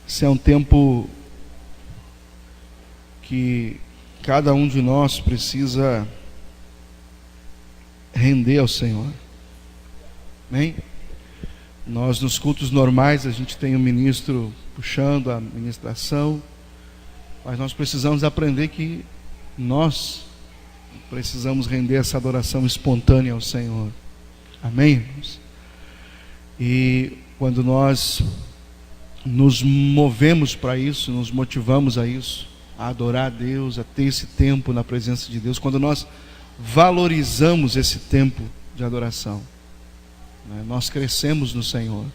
Esse é um tempo que cada um de nós precisa render ao Senhor. Amém? Nós, nos cultos normais, a gente tem um ministro puxando a ministração, mas nós precisamos aprender que nós precisamos render essa adoração espontânea ao Senhor. Amém, irmãos? E quando nós nos movemos para isso, nos motivamos a isso, a adorar a Deus, a ter esse tempo na presença de Deus, quando nós valorizamos esse tempo de adoração, né, nós crescemos no Senhor.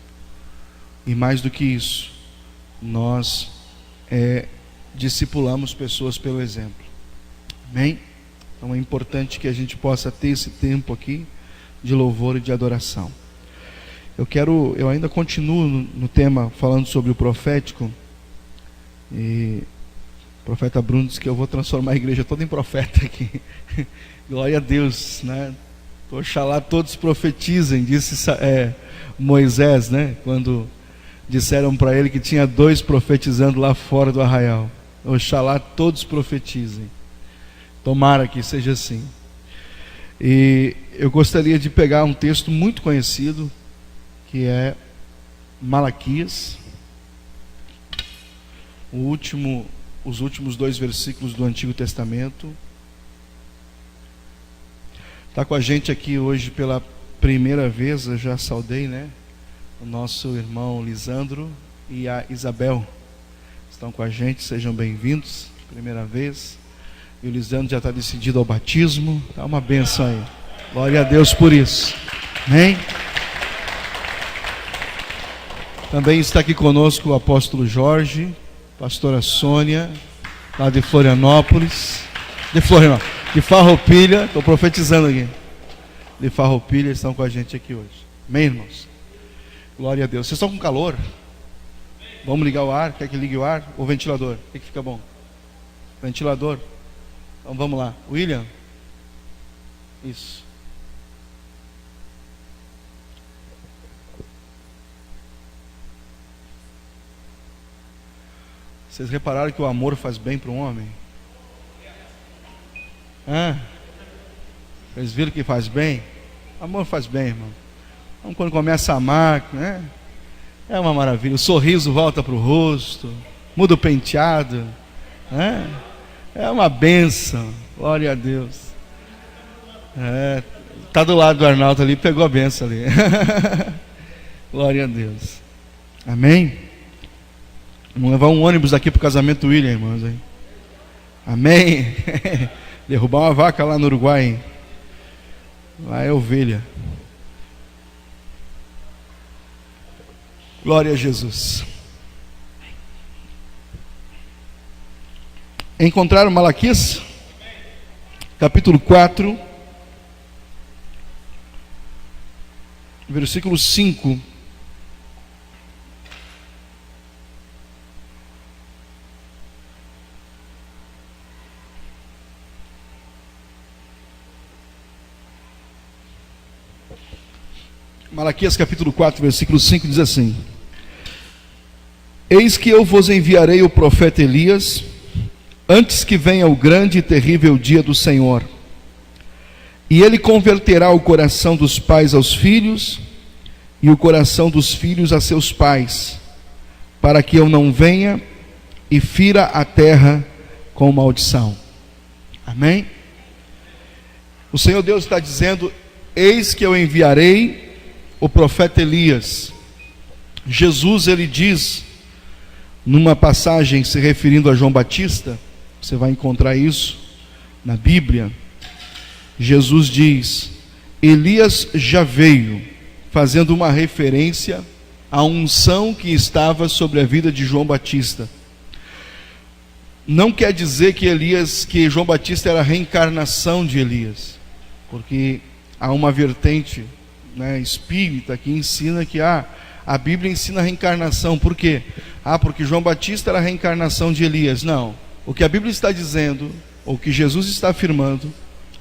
E mais do que isso, nós discipulamos pessoas pelo exemplo. Amém? Então é importante que a gente possa ter esse tempo aqui de louvor e de adoração. Eu ainda continuo no tema falando sobre o profético. E o profeta Bruno disse que eu vou transformar a igreja toda em profeta aqui. Glória a Deus, né? Oxalá todos profetizem, disse Moisés, né? Quando disseram para ele que tinha 2 profetizando lá fora do arraial. Oxalá todos profetizem. Tomara que seja assim. E eu gostaria de pegar um texto muito conhecido, que é Malaquias, os últimos 2 versículos do Antigo Testamento. Está com a gente aqui hoje pela primeira vez, eu já saudei, né? O nosso irmão Lisandro e a Isabel estão com a gente, sejam bem-vindos, primeira vez. E o Lisandro já está decidido ao batismo, está uma benção aí. Glória a Deus por isso. Amém? Também está aqui conosco o apóstolo Jorge, pastora Sônia, lá de Florianópolis. De Farroupilha, estou profetizando aqui. De Farroupilha, estão com a gente aqui hoje. Amém, irmãos? Glória a Deus. Vocês estão com calor? Vamos ligar o ar? Quer que ligue o ar? Ou o ventilador? O que fica bom? Ventilador? Então vamos lá. William? Isso. Vocês repararam que o amor faz bem para um homem? Vocês viram que faz bem? O amor faz bem, irmão. Então, quando começa a amar, né? É uma maravilha. O sorriso volta para o rosto, muda o penteado, né? É uma bênção. Glória a Deus. Está do lado do Arnaldo ali, pegou a bênção ali. Glória a Deus. Amém? Vamos levar um ônibus daqui para o casamento do William, irmãos. Hein? Amém? Derrubar uma vaca lá no Uruguai. Hein? Lá é ovelha. Glória a Jesus. Encontraram Malaquias? Capítulo 4, versículo 5. Malaquias capítulo 4, versículo 5 diz assim: Eis que eu vos enviarei o profeta Elias, antes que venha o grande e terrível dia do Senhor. E ele converterá o coração dos pais aos filhos, e o coração dos filhos a seus pais, para que eu não venha e fira a terra com maldição. Amém? O Senhor Deus está dizendo: eis que eu enviarei o profeta Elias. Jesus, ele diz, numa passagem se referindo a João Batista, você vai encontrar isso na Bíblia. Jesus diz: Elias já veio, fazendo uma referência à unção que estava sobre a vida de João Batista. Não quer dizer que João Batista era a reencarnação de Elias, porque há uma vertente, né, espírita que ensina que a Bíblia ensina a reencarnação. Por quê? Porque João Batista era a reencarnação de Elias. Não. O que a Bíblia está dizendo, ou que Jesus está afirmando,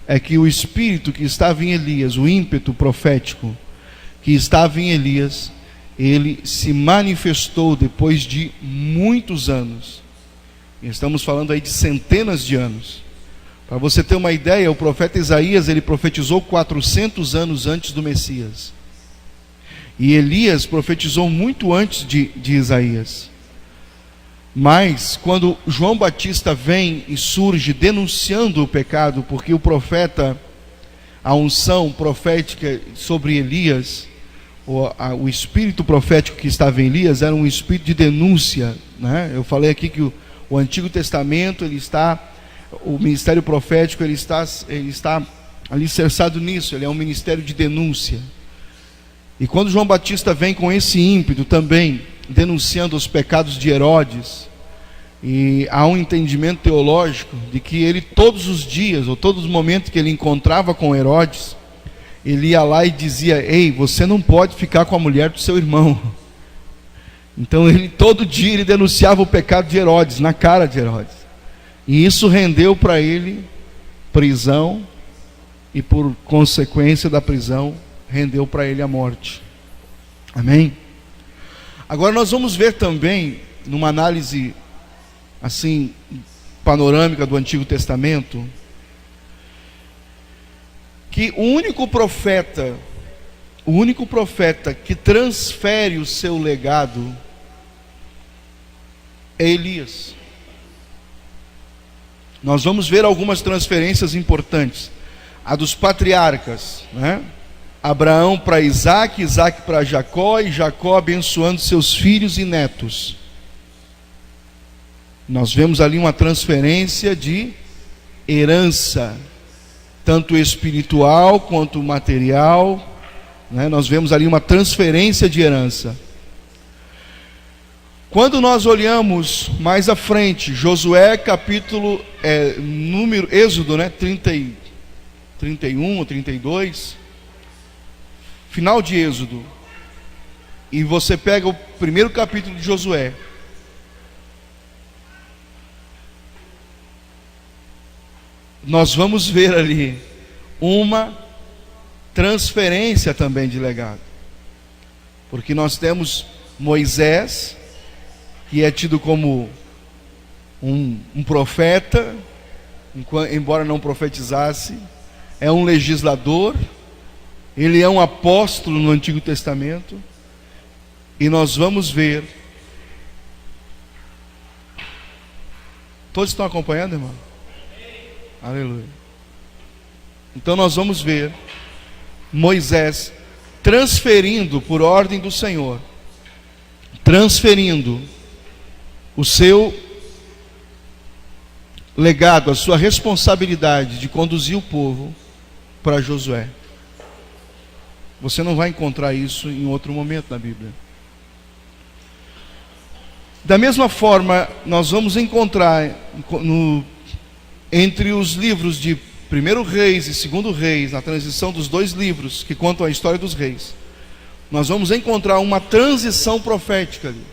é que o espírito que estava em Elias, o ímpeto profético que estava em Elias, ele se manifestou depois de muitos anos. Estamos falando aí de centenas de anos. Para você ter uma ideia, o profeta Isaías, ele profetizou 400 anos antes do Messias. E Elias profetizou muito antes de Isaías. Mas, quando João Batista vem e surge denunciando o pecado, porque o profeta, a unção profética sobre Elias, o espírito profético que estava em Elias, era um espírito de denúncia, né? Eu falei aqui que o Antigo Testamento, o ministério profético, ele está alicerçado nisso, ele é um ministério de denúncia. E quando João Batista vem com esse ímpeto também, denunciando os pecados de Herodes, e há um entendimento teológico de que ele todos os dias, ou todos os momentos que ele encontrava com Herodes, ele ia lá e dizia: ei, você não pode ficar com a mulher do seu irmão. Então todo dia ele denunciava o pecado de Herodes, na cara de Herodes. E isso rendeu para ele prisão, e por consequência da prisão, rendeu para ele a morte. Amém? Agora nós vamos ver também, numa análise assim panorâmica do Antigo Testamento, que o único profeta que transfere o seu legado é Elias. Nós vamos ver algumas transferências importantes. A dos patriarcas, né? Abraão para Isaac, Isaac para Jacó, e Jacó abençoando seus filhos e netos. Nós vemos ali uma transferência de herança, tanto espiritual quanto material, né? Nós vemos ali uma transferência de herança. Quando nós olhamos mais à frente, Josué capítulo, Êxodo, né? 31 ou 32, final de Êxodo, e você pega o primeiro capítulo de Josué, nós vamos ver ali uma transferência também de legado, porque nós temos Moisés, que é tido como um profeta, embora não profetizasse, é um legislador, ele é um apóstolo no Antigo Testamento, e nós vamos ver. Todos estão acompanhando, irmão? Aleluia. Então nós vamos ver Moisés transferindo, por ordem do Senhor, transferindo o seu legado, a sua responsabilidade de conduzir o povo para Josué. Você não vai encontrar isso em outro momento na Bíblia. Da mesma forma, nós vamos encontrar entre os livros de 1 Reis e 2 Reis, na transição dos dois livros que contam a história dos reis, nós vamos encontrar uma transição profética ali,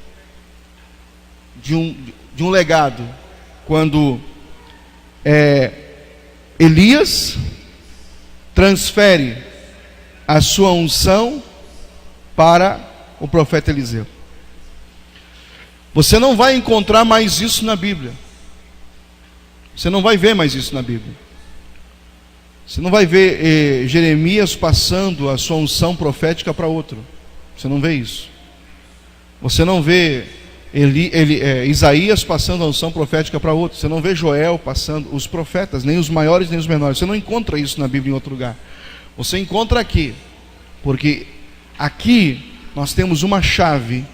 de um legado, quando Elias transfere a sua unção para o profeta Eliseu. Você não vai encontrar mais isso na Bíblia. Você não vai ver mais isso na Bíblia. Você não vai ver Jeremias passando a sua unção profética para outro. Você não vê isso. Você não vê Isaías passando a unção profética para outro. Você não vê Joel passando, os profetas, nem os maiores nem os menores. Você não encontra isso na Bíblia em outro lugar. Você encontra aqui, porque aqui nós temos uma chave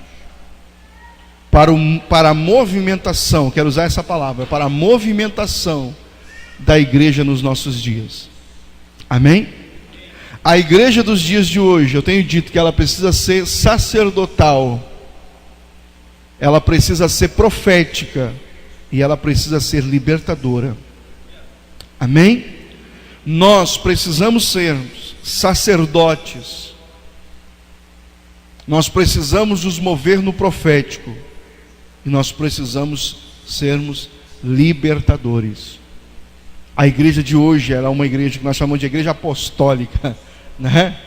para a movimentação, quero usar essa palavra, para a movimentação da igreja nos nossos dias. Amém? A igreja dos dias de hoje, eu tenho dito que ela precisa ser sacerdotal, ela precisa ser profética, e ela precisa ser libertadora. Amém? Nós precisamos ser sacerdotes, nós precisamos nos mover no profético, e nós precisamos sermos libertadores. A igreja de hoje, ela é uma igreja que nós chamamos de igreja apostólica, né?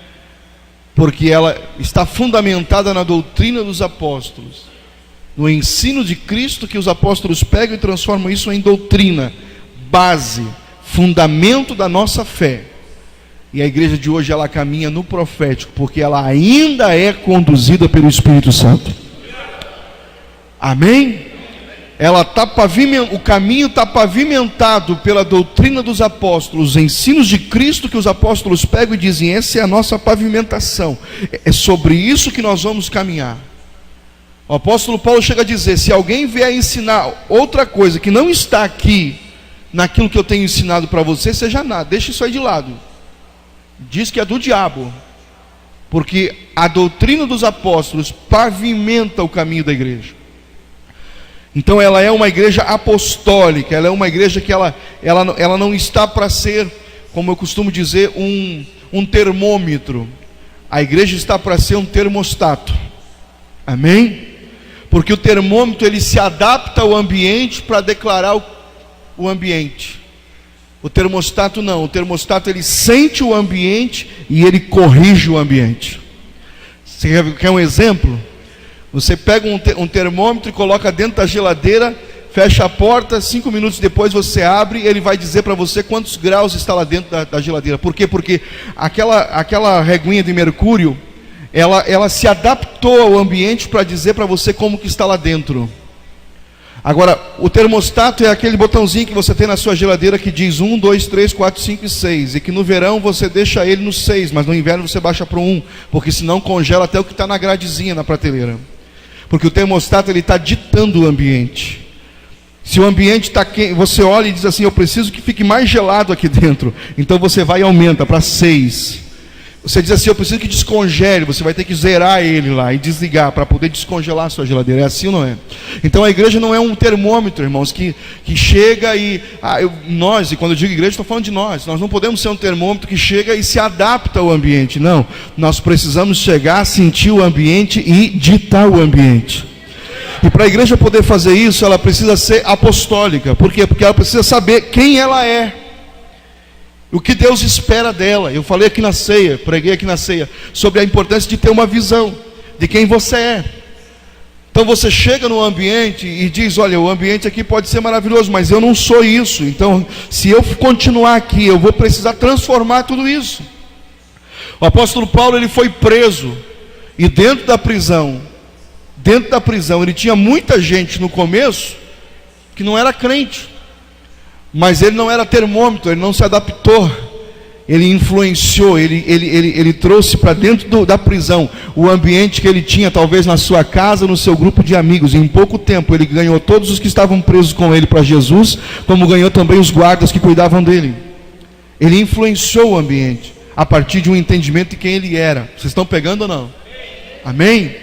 porque ela está fundamentada na doutrina dos apóstolos, no ensino de Cristo, que os apóstolos pegam e transformam isso em doutrina, base, fundamento da nossa fé. E a igreja de hoje, ela caminha no profético, porque ela ainda é conduzida pelo Espírito Santo. Amém? O caminho está pavimentado pela doutrina dos apóstolos, os ensinos de Cristo que os apóstolos pegam e dizem: essa é a nossa pavimentação, é sobre isso que nós vamos caminhar. O apóstolo Paulo chega a dizer: se alguém vier ensinar outra coisa que não está aqui, naquilo que eu tenho ensinado para você, seja nada, deixa isso aí de lado. Diz que é do diabo, porque a doutrina dos apóstolos pavimenta o caminho da igreja. Então ela é uma igreja apostólica, ela é uma igreja que ela não está para ser, como eu costumo dizer, um termômetro. A igreja está para ser um termostato. Amém? Porque o termômetro, ele se adapta ao ambiente para declarar o ambiente. O termostato não, o termostato ele sente o ambiente e ele corrige o ambiente. Você quer um exemplo? Você pega um termômetro e coloca dentro da geladeira, fecha a porta, 5 minutos depois você abre, ele vai dizer para você quantos graus está lá dentro da geladeira. Por quê? Porque aquela reguinha de mercúrio, ela se adaptou ao ambiente para dizer para você como que está lá dentro. Agora, o termostato é aquele botãozinho que você tem na sua geladeira que diz 1, 2, 3, 4, 5 e 6. E que no verão você deixa ele no 6, mas no inverno você baixa para o 1. Porque senão congela até o que está na gradezinha, na prateleira. Porque o termostato ele está ditando o ambiente. Se o ambiente está quente, você olha e diz assim: eu preciso que fique mais gelado aqui dentro. Então você vai e aumenta para 6. Você diz assim: eu preciso que descongele. Você vai ter que zerar ele lá e desligar para poder descongelar a sua geladeira. É assim ou não é? Então a igreja não é um termômetro, irmãos, que chega e... e quando eu digo igreja, estou falando de nós. Nós não podemos ser um termômetro que chega e se adapta ao ambiente. Não, nós precisamos chegar, sentir o ambiente e ditar o ambiente. E para a igreja poder fazer isso, ela precisa ser apostólica. Por quê? Porque ela precisa saber quem ela é, o que Deus espera dela. Eu falei aqui na ceia, preguei aqui na ceia, sobre a importância de ter uma visão de quem você é. Então você chega no ambiente e diz: olha, o ambiente aqui pode ser maravilhoso, mas eu não sou isso. Então, se eu continuar aqui, eu vou precisar transformar tudo isso. O apóstolo Paulo, ele foi preso, e dentro da prisão, ele tinha muita gente no começo que não era crente. Mas ele não era termômetro, ele não se adaptou, ele influenciou, ele trouxe para dentro da prisão o ambiente que ele tinha, talvez na sua casa, no seu grupo de amigos. E em pouco tempo ele ganhou todos os que estavam presos com ele para Jesus, como ganhou também os guardas que cuidavam dele. Ele influenciou o ambiente, a partir de um entendimento de quem ele era. Vocês estão pegando ou não? Amém?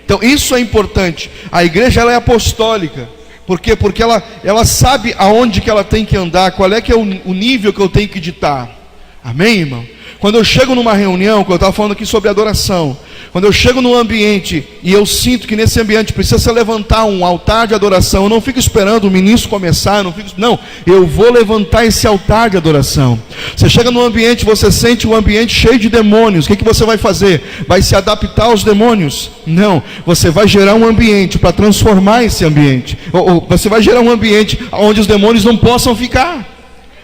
Então isso é importante. A igreja, ela é apostólica. Por quê? Porque ela sabe aonde que ela tem que andar, qual é que é o nível que eu tenho que ditar. Amém, irmão? Quando eu chego numa reunião, quando eu estava falando aqui sobre adoração, quando eu chego num ambiente e eu sinto que nesse ambiente precisa se levantar um altar de adoração, eu não fico esperando o ministro começar, eu vou levantar esse altar de adoração. Você chega num ambiente, você sente um ambiente cheio de demônios, o que você vai fazer? Vai se adaptar aos demônios? Não, você vai gerar um ambiente para transformar esse ambiente, ou você vai gerar um ambiente onde os demônios não possam ficar.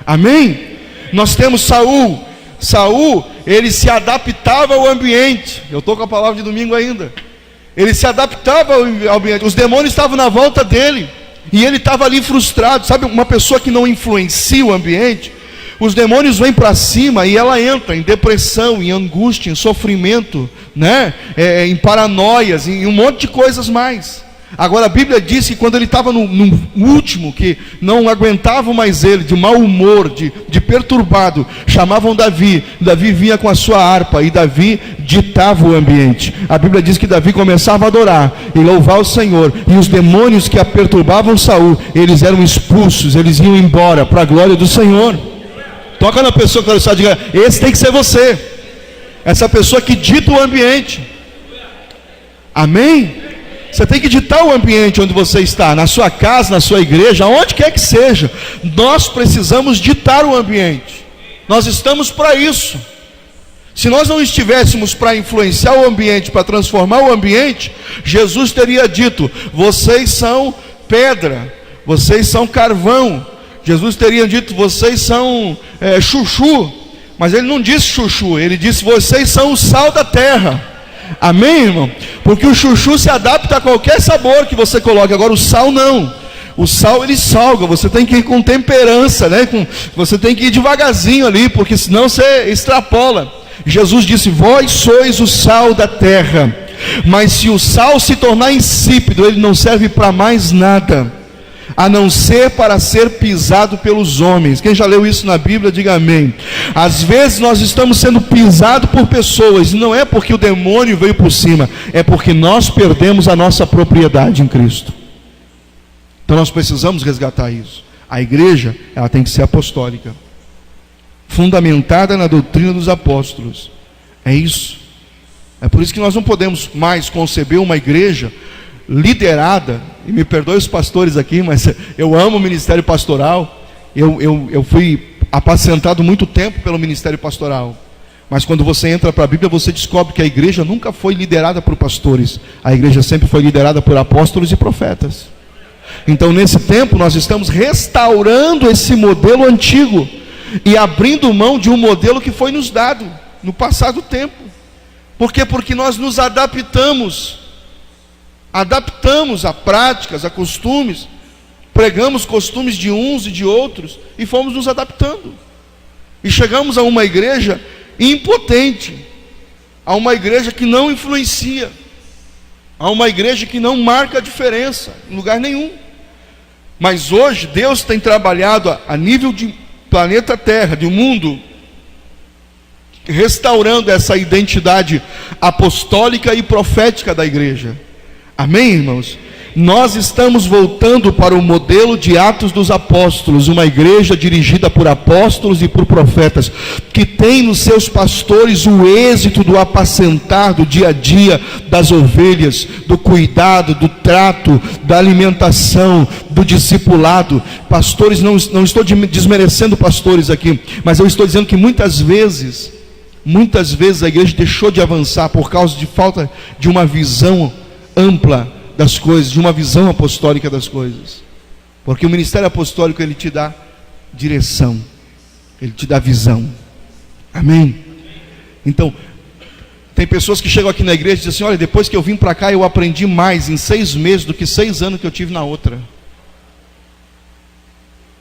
Amém? Nós temos Saul, ele se adaptava ao ambiente. Eu estou com a palavra de domingo ainda. Ele se adaptava ao ambiente. Os demônios estavam na volta dele, e ele estava ali frustrado. Sabe, uma pessoa que não influencia o ambiente, os demônios vêm para cima e ela entra em depressão, em angústia, em sofrimento, né? Em paranoias, em um monte de coisas mais. Agora a Bíblia diz que quando ele estava no último, que não aguentavam mais ele, de mau humor, de perturbado, chamavam Davi. Davi vinha com a sua harpa e Davi ditava o ambiente. A Bíblia diz que Davi começava a adorar e louvar o Senhor, e os demônios que a perturbavam Saul, eles eram expulsos, eles iam embora para a glória do Senhor. Toca na pessoa que está, diga: esse tem que ser você, essa pessoa que dita o ambiente. Amém? Você tem que ditar o ambiente onde você está, na sua casa, na sua igreja, aonde quer que seja. Nós precisamos ditar o ambiente. Nós estamos para isso. Se nós não estivéssemos para influenciar o ambiente, para transformar o ambiente, Jesus teria dito: vocês são pedra, vocês são carvão. Jesus teria dito: vocês são chuchu. Mas ele não disse chuchu, ele disse: vocês são o sal da terra. Amém, irmão? Porque o chuchu se adapta a qualquer sabor que você coloque. Agora o sal não. O sal ele salga, você tem que ir com temperança, né? Você tem que ir devagarzinho ali, porque senão você extrapola. Jesus disse: vós sois o sal da terra. Mas se o sal se tornar insípido, ele não serve para mais nada, a não ser para ser pisado pelos homens. Quem já leu isso na Bíblia, diga amém. Às vezes nós estamos sendo pisados por pessoas, e não é porque o demônio veio por cima, é porque nós perdemos a nossa propriedade em Cristo. Então nós precisamos resgatar isso. A igreja, ela tem que ser apostólica, fundamentada na doutrina dos apóstolos. É isso. É por isso que nós não podemos mais conceber uma igreja liderada, e me perdoe os pastores aqui, mas eu amo o ministério pastoral. Eu fui apacentado muito tempo pelo ministério pastoral. Mas quando você entra para a Bíblia, você descobre que a igreja nunca foi liderada por pastores. A igreja sempre foi liderada por apóstolos e profetas. Então nesse tempo nós estamos restaurando esse modelo antigo e abrindo mão de um modelo que foi nos dado no passado tempo. Por quê? Porque nós nos adaptamos a práticas, a costumes, pregamos costumes de uns e de outros, e fomos nos adaptando, e chegamos a uma igreja impotente, a uma igreja que não influencia, a uma igreja que não marca a diferença em lugar nenhum. Mas hoje Deus tem trabalhado a nível de planeta Terra, de um mundo, restaurando essa identidade apostólica e profética da igreja. Amém, irmãos? Nós estamos voltando para o modelo de Atos dos Apóstolos, uma igreja dirigida por apóstolos e por profetas, que tem nos seus pastores o êxito do apacentar do dia a dia das ovelhas, do cuidado, do trato, da alimentação, do discipulado. Pastores, não estou desmerecendo pastores aqui, mas eu estou dizendo que muitas vezes a igreja deixou de avançar por causa de falta de uma visão ampla das coisas, de uma visão apostólica das coisas. Porque o ministério apostólico, ele te dá direção, ele te dá visão. Amém? Então, tem pessoas que chegam aqui na igreja e dizem assim: olha, depois que eu vim para cá, eu aprendi mais em 6 meses do que 6 anos que eu tive na outra.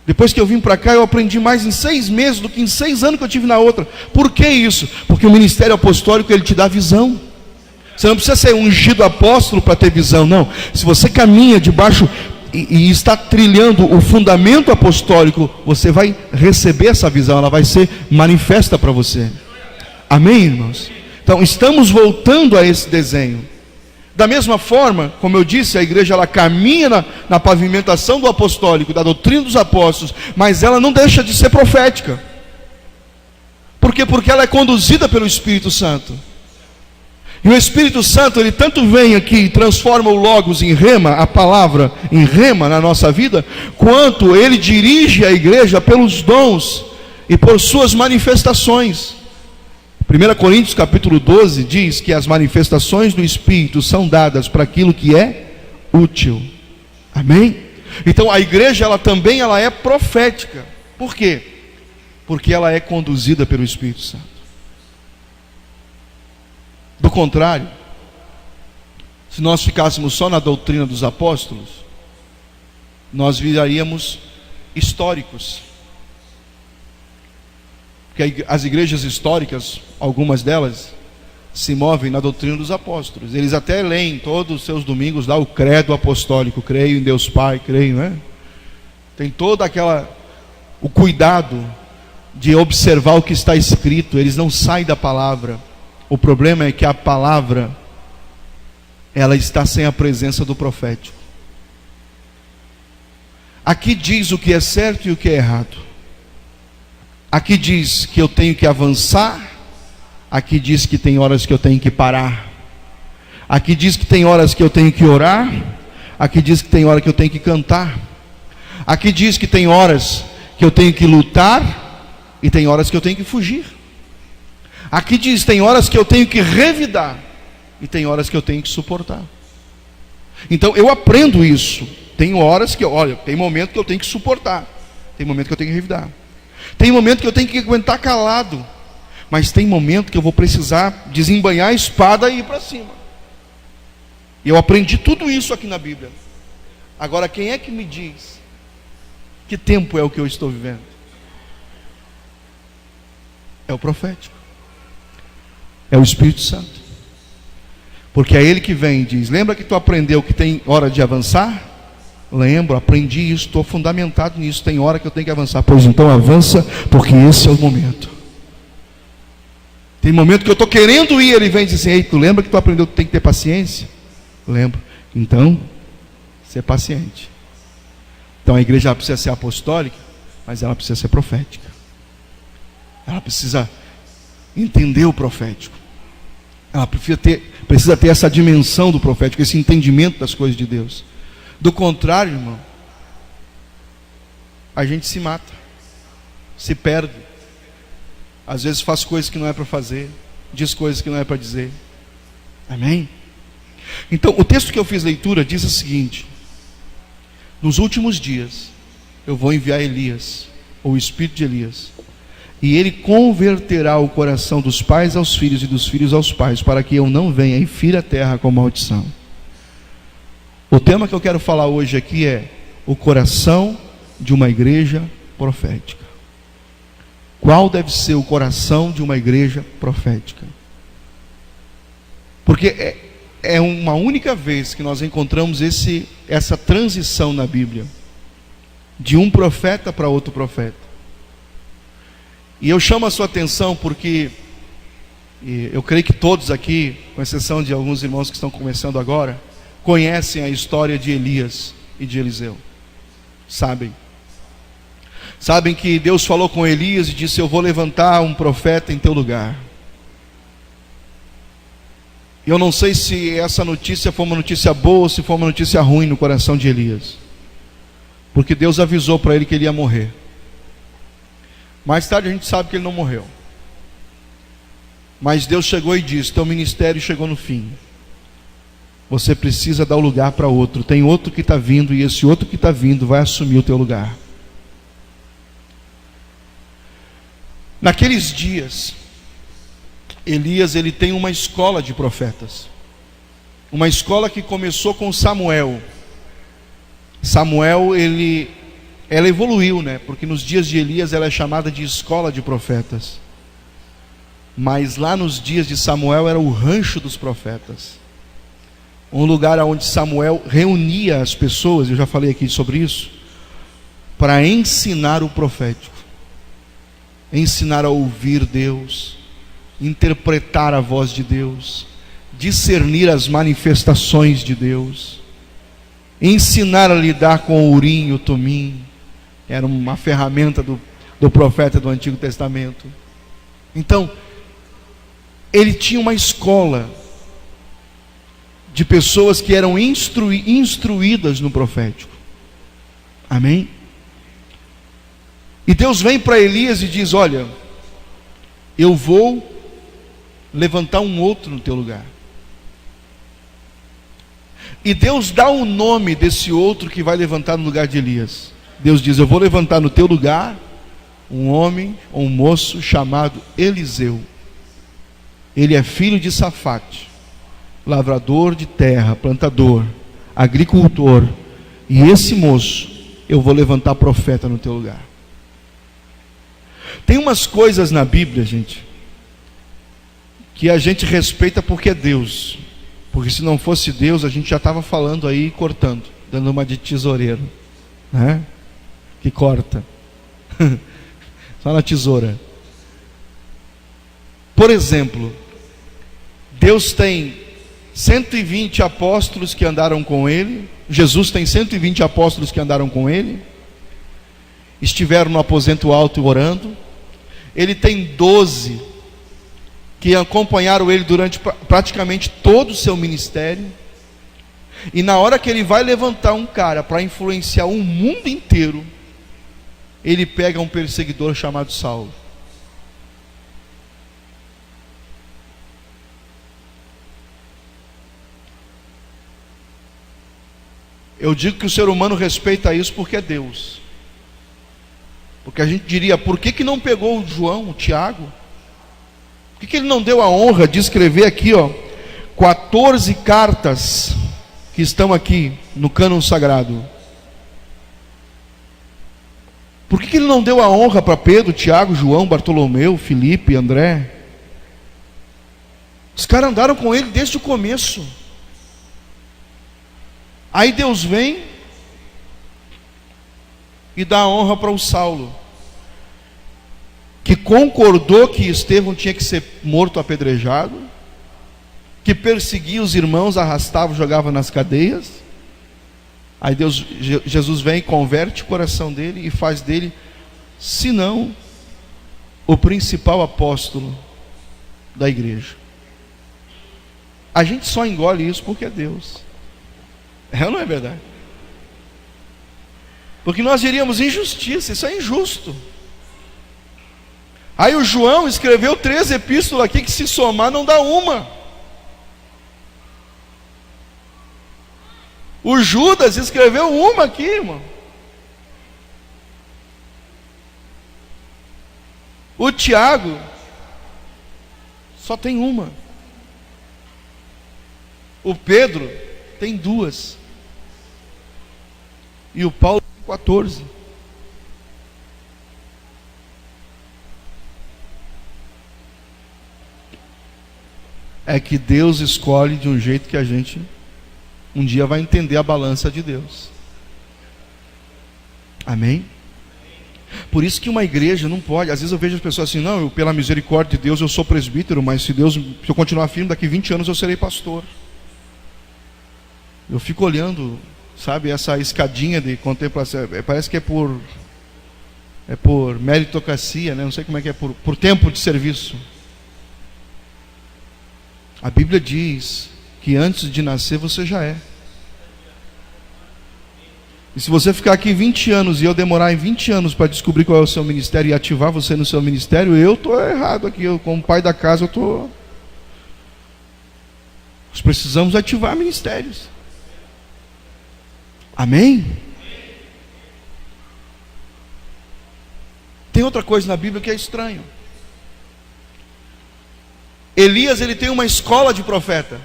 Depois que eu vim para cá, eu aprendi mais em 6 meses do que em 6 anos que eu tive na outra. Por que isso? Porque o ministério apostólico, ele te dá visão. Você não precisa ser ungido apóstolo para ter visão, não. Se você caminha debaixo e está trilhando o fundamento apostólico, você vai receber essa visão, ela vai ser manifesta para você. Amém, irmãos? Então estamos voltando a esse desenho. Da mesma forma, como eu disse, a igreja ela caminha na pavimentação do apostólico, da doutrina dos apóstolos, mas ela não deixa de ser profética. Por quê? Porque ela é conduzida pelo Espírito Santo. E o Espírito Santo, ele tanto vem aqui e transforma o Logos em rema, a palavra em rema na nossa vida, quanto ele dirige a igreja pelos dons e por suas manifestações. 1 Coríntios capítulo 12 diz que as manifestações do Espírito são dadas para aquilo que é útil. Amém? Então a igreja ela também é profética. Por quê? Porque ela é conduzida pelo Espírito Santo. Do contrário, se nós ficássemos só na doutrina dos apóstolos, nós viraríamos históricos. Porque as igrejas históricas, algumas delas, se movem na doutrina dos apóstolos. Eles até leem todos os seus domingos lá o credo apostólico: creio em Deus Pai, creio, né? Tem toda o cuidado de observar o que está escrito. Eles não saem da palavra. O problema é que a palavra, ela está sem a presença do profético. Aqui diz o que é certo e o que é errado. Aqui diz que eu tenho que avançar. Aqui diz que tem horas que eu tenho que parar. Aqui diz que tem horas que eu tenho que orar. Aqui diz que tem hora que eu tenho que cantar. Aqui diz que tem horas que eu tenho que lutar. E tem horas que eu tenho que fugir. Aqui diz, tem horas que eu tenho que revidar e tem horas que eu tenho que suportar. Então eu aprendo isso. Tem horas que, olha, tem momento que eu tenho que suportar, tem momento que eu tenho que revidar, tem momento que eu tenho que aguentar calado, mas tem momento que eu vou precisar desembainhar a espada e ir para cima. E eu aprendi tudo isso aqui na Bíblia. Agora, quem é que me diz que tempo é o que eu estou vivendo? É o profético, é o Espírito Santo. Porque é Ele que vem e diz: lembra que tu aprendeu que tem hora de avançar? Lembro, aprendi isso, estou fundamentado nisso. Tem hora que eu tenho que avançar. Pois então avança, porque esse é o momento. Tem momento que eu estou querendo ir, Ele vem e diz assim: ei, tu lembra que tu aprendeu que tu tem que ter paciência? Lembro. Então, ser paciente. Então a igreja precisa ser apostólica, mas ela precisa ser profética. Ela precisa entender o profético. Ela precisa ter essa dimensão do profético, esse entendimento das coisas de Deus. Do contrário, irmão, a gente se mata, se perde. Às vezes faz coisas que não é para fazer, diz coisas que não é para dizer. Amém? Então, o texto que eu fiz leitura diz o seguinte: nos últimos dias eu vou enviar Elias, ou o espírito de Elias, e ele converterá o coração dos pais aos filhos e dos filhos aos pais, para que eu não venha e fira a terra com maldição. O tema que eu quero falar hoje aqui é o coração de uma igreja profética. Qual deve ser o coração de uma igreja profética? Porque é uma única vez que nós encontramos essa transição na Bíblia, de um profeta para outro profeta. E eu chamo a sua atenção porque eu creio que todos aqui, com exceção de alguns irmãos que estão começando agora, conhecem a história de Elias e de Eliseu. Sabem que Deus falou com Elias e disse: eu vou levantar um profeta em teu lugar. Eu não sei se essa notícia foi uma notícia boa ou se foi uma notícia ruim no coração de Elias, porque Deus avisou para ele que ele ia morrer. Mais tarde a gente sabe que ele não morreu, mas Deus chegou e disse: teu ministério chegou no fim, você precisa dar o lugar para outro. Tem outro que está vindo, e esse outro que está vindo vai assumir o teu lugar. Naqueles dias, Elias, ele tem uma escola de profetas, uma escola que começou com Samuel. Samuel, ela evoluiu, né? Porque nos dias de Elias ela é chamada de escola de profetas, mas lá nos dias de Samuel era o rancho dos profetas, um lugar onde Samuel reunia as pessoas, eu já falei aqui sobre isso, para ensinar o profético, ensinar a ouvir Deus, interpretar a voz de Deus, discernir as manifestações de Deus, ensinar a lidar com o urim e o tumim. Era uma ferramenta do profeta do Antigo Testamento. Então, ele tinha uma escola de pessoas que eram instruídas no profético. Amém? E Deus vem para Elias e diz: olha, eu vou levantar um outro no teu lugar. E Deus dá o nome desse outro que vai levantar no lugar de Elias. Deus diz: eu vou levantar no teu lugar um homem ou um moço chamado Eliseu. Ele é filho de Safate, lavrador de terra, plantador, agricultor. E esse moço, eu vou levantar profeta no teu lugar. Tem umas coisas na Bíblia, gente, que a gente respeita porque é Deus. Porque se não fosse Deus, a gente já estava falando aí, cortando, dando uma de tesoureiro, né? Que corta só na tesoura. Por exemplo, Deus tem 120 apóstolos que andaram com ele. Jesus tem 120 apóstolos que andaram com ele, estiveram no aposento alto orando. Ele tem 12 que acompanharam ele durante praticamente todo o seu ministério. E na hora que ele vai levantar um cara para influenciar o mundo inteiro, ele pega um perseguidor chamado Saulo. Eu digo que o ser humano respeita isso porque é Deus. Porque a gente diria, por que não pegou o João, o Tiago? Por que ele não deu a honra de escrever aqui, 14 cartas que estão aqui no cânon sagrado? Por que ele não deu a honra para Pedro, Tiago, João, Bartolomeu, Filipe, André? Os caras andaram com ele desde o começo. Aí Deus vem e dá a honra para o Saulo, que concordou que Estevão tinha que ser morto apedrejado, que perseguia os irmãos, arrastava, jogava nas cadeias. Aí Jesus vem e converte o coração dele e faz dele, se não, o principal apóstolo da igreja. A gente só engole isso porque é Deus. É ou não é verdade? Porque nós diríamos injustiça, isso é injusto. Aí o João escreveu 3 epístolas aqui que, se somar, não dá uma. O Judas escreveu uma aqui, irmão. O Tiago só tem uma. O Pedro tem 2. E o Paulo tem 14. É que Deus escolhe de um jeito que a gente um dia vai entender a balança de Deus. Amém? Por isso que uma igreja não pode. Às vezes eu vejo as pessoas assim, não, pela misericórdia de Deus eu sou presbítero, mas se eu continuar firme, daqui 20 anos eu serei pastor. Eu fico olhando, sabe, essa escadinha de contemplação, parece que é por meritocracia, né? Não sei como é que é, por tempo de serviço. A Bíblia diz que antes de nascer você já é. E se você ficar aqui 20 anos e eu demorar em 20 anos para descobrir qual é o seu ministério e ativar você no seu ministério, eu estou errado aqui. Eu, como pai da casa, nós precisamos ativar ministérios. Amém? Tem outra coisa na Bíblia que é estranho. Elias, ele tem uma escola de profeta.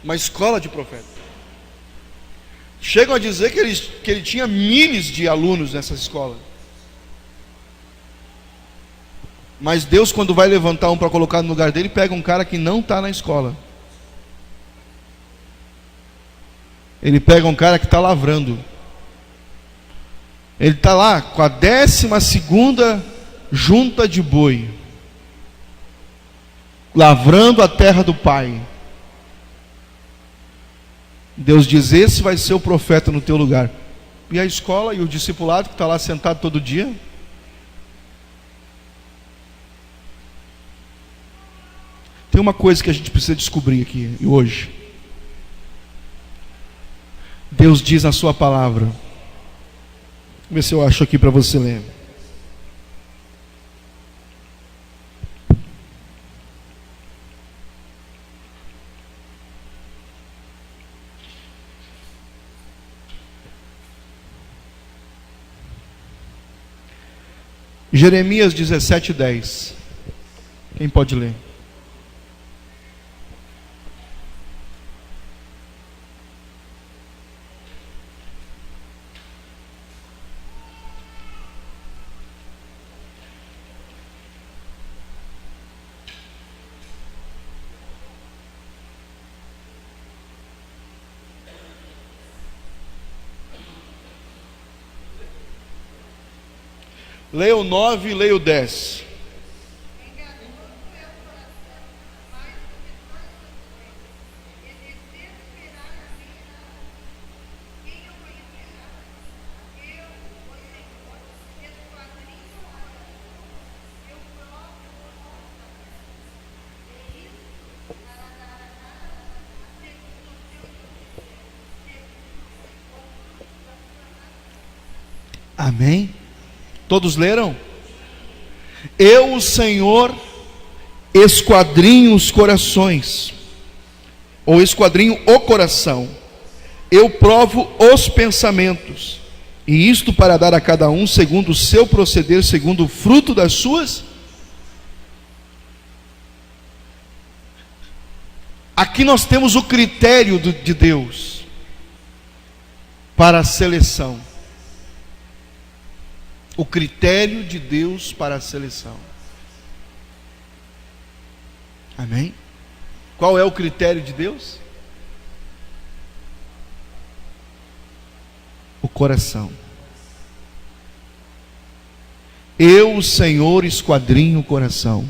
Uma escola de profeta. Chegam a dizer que ele tinha milhares de alunos nessa escola. Mas Deus, quando vai levantar um para colocar no lugar dele, pega um cara que não está na escola. Ele pega um cara que está lavrando. Ele está lá com a 12ª junta de boi, lavrando a terra do pai. Deus diz, esse vai ser o profeta no teu lugar. E a escola e o discipulado que está lá sentado todo dia? Tem uma coisa que a gente precisa descobrir aqui hoje. Deus diz na sua palavra. Vamos ver se eu acho aqui para você ler. Jeremias 17:10. Quem pode ler? Leia o 9 e leia o 10. Amém? Todos leram? Eu, o Senhor, esquadrinho os corações, ou esquadrinho o coração, Eu provo os pensamentos, e isto para dar a cada um segundo o seu proceder, segundo o fruto das suas. Aqui nós temos o critério de Deus para a seleção. O critério de Deus para a seleção. Amém? Qual é o critério de Deus? O coração. Eu, o Senhor, esquadrinho o coração.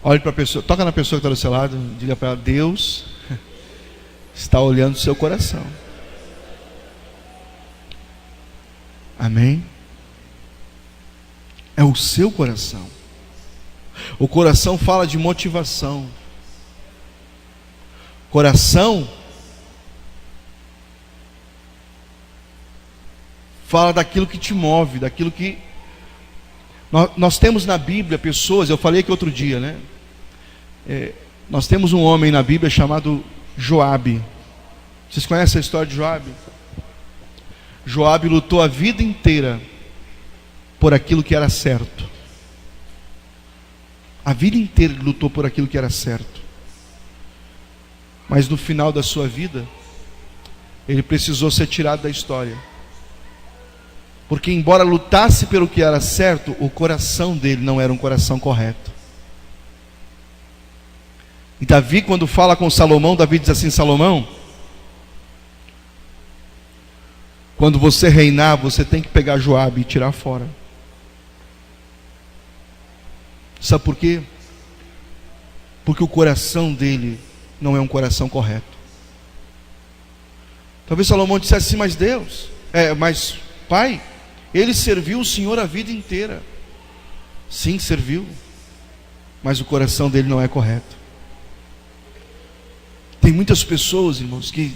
Olhe para a pessoa, toca na pessoa que está do seu lado, diga para ela: Deus está olhando o seu coração. Amém? É o seu coração. O coração fala de motivação. Coração fala daquilo que te move, daquilo que nós temos na Bíblia pessoas. Eu falei aqui outro dia, né? Nós temos um homem na Bíblia chamado Joabe. Vocês conhecem a história de Joabe? Joabe lutou a vida inteira por aquilo que era certo. A vida inteira ele lutou por aquilo que era certo. Mas no final da sua vida, ele precisou ser tirado da história. Porque embora lutasse pelo que era certo, o coração dele não era um coração correto. E Davi, quando fala com Salomão, Davi diz assim: Salomão, quando você reinar, você tem que pegar Joabe e tirar fora. Sabe por quê? Porque o coração dele não é um coração correto. Talvez Salomão dissesse assim: mas Deus, mas pai, ele serviu o Senhor a vida inteira. Sim, serviu, mas o coração dele não é correto. Tem muitas pessoas, irmãos, que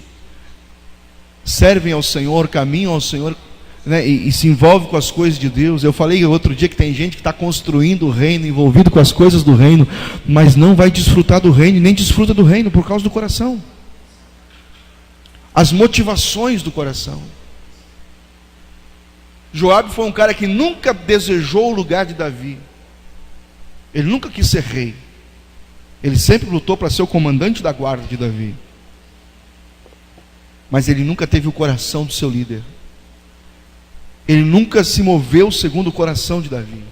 servem ao Senhor, caminham ao Senhor, né, e se envolvem com as coisas de Deus. Eu falei outro dia que tem gente que está construindo o reino, envolvido com as coisas do reino, mas não vai desfrutar do reino, nem desfruta do reino por causa do coração. As motivações do coração. Joabe foi um cara que nunca desejou o lugar de Davi. Ele nunca quis ser rei. Ele sempre lutou para ser o comandante da guarda de Davi. Mas ele nunca teve o coração do seu líder. Ele nunca se moveu segundo o coração de Davi.